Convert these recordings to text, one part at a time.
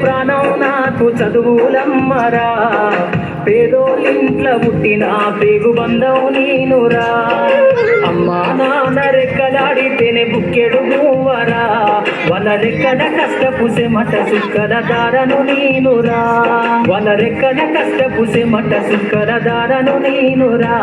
ప్రాణం నాకు చదువులమ్మరా, పేదోళ్ళింట్లో పుట్టిన పేగు బంధం నేనురా. అమ్మా నాన్న రెక్కలాడితేనే బుక్కెడు మూవరా, వాళ్ళ రెక్కల కష్టపు సెమట సుక్కల దారను నేనురా, వాళ్ళ రెక్కల కష్టపు సెమట సుక్కల దారను నేనురా.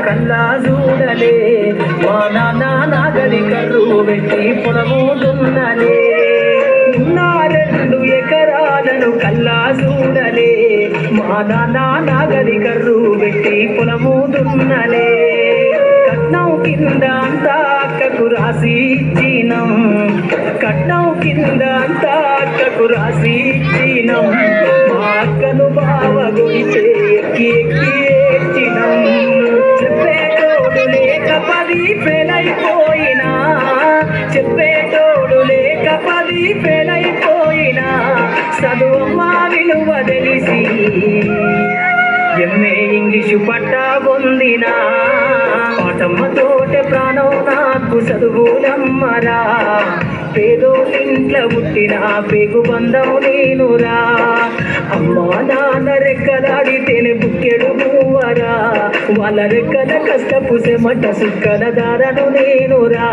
కల్లా చూడలే మా నాన్న నాగలి కర్రు పెట్టి పొలము దున్నలే, నా 2 ఎకరాలను కల్లా చూడలే మా నాన్న నాగలి కర్రు పెట్టి పొలము దున్నలే. కట్నం కింద అంతా అక్కకు రాసి ఇచ్చినం, కట్నం కింద అంతా అక్కకు రాసి ఇచ్చినం, మా అక్కను బావ గొడితే ఎక్కి ఎక్కి ఏడ్చినం. చెప్పేటోడు లేక 10 ఫెయిలైపోయినా, చెప్పేటోడు లేక 10 ఫెయిలైపోయినా, చదువమ్మా విలువ తెలిసి ఎంఏ ఇంగ్లీషు పట్టా పొందినా. పాటమ్మతోటే ప్రాణం నాకు చదువులమ్మరా, పేదోళ్ళింట్లో పుట్టిన పేగు బంధం నేనురా. అమ్మా నాన్న రెక్కలాడితేనే బుక్కెడు మూవరా, వాళ్ళ రెక్కల కష్టపు సెమట సుక్కల దారను నేనురా.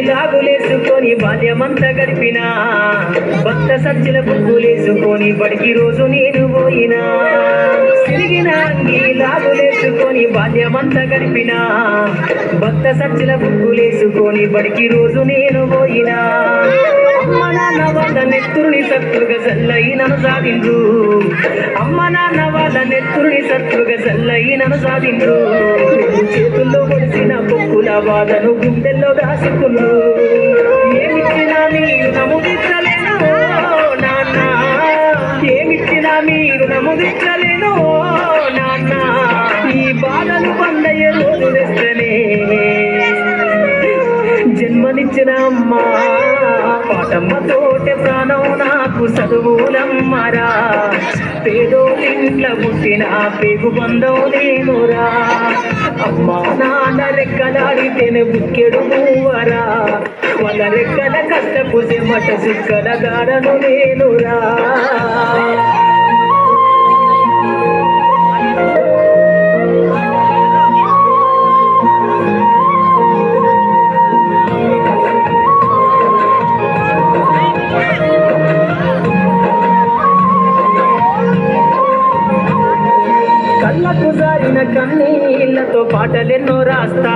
లాగులేసుకొని బాల్యమంతా గడిపినా, భక్త సజ్జల బుక్కులేసుకొని బడికి రోజు నేను పోయినా. తిరిగిన లాగులేసుకొని బాల్యమంతా గడిపినా, భక్త సజ్జల బుక్కులేసుకొని బడికి రోజు నేను పోయినా. అమ్మ నాన్న వాళ్ళ నెత్తురుని సత్తుగా చల్లయి నన్ను సాధించు, అమ్మ నాన్న వాళ్ళ నెత్తురుని సత్తుగా చల్లయి నన్ను సాధించు. చేతుల్లో పొడిచిన బొక్కుల బాధను గుండెల్లో దాచుకున్నా, ఏమిచ్చినా మీరు నముదించలేను నాన్న, ఏమిచ్చినా మీరు నముదించలేను నాన్న. ఈ బాధలు పండయ్యే రోజు తెస్తేనే జన్మనిచ్చిన అమ్మా, పాటమ్మతోటే ప్రాణం నాకు చదువులమ్మరా, పేదోళ్ళింట్లో పుట్టిన పేగు బంధం నేనురా. అమ్మా నాన్న రెక్కలాడితేనే బుక్కెడు మూవరా, వాళ్ళ రెక్కల కష్టపు సెమట సుక్కల దారను నేనురా. కళ్ళకు జారిన కన్నీళ్లతో పాటలెన్నో రాస్తా,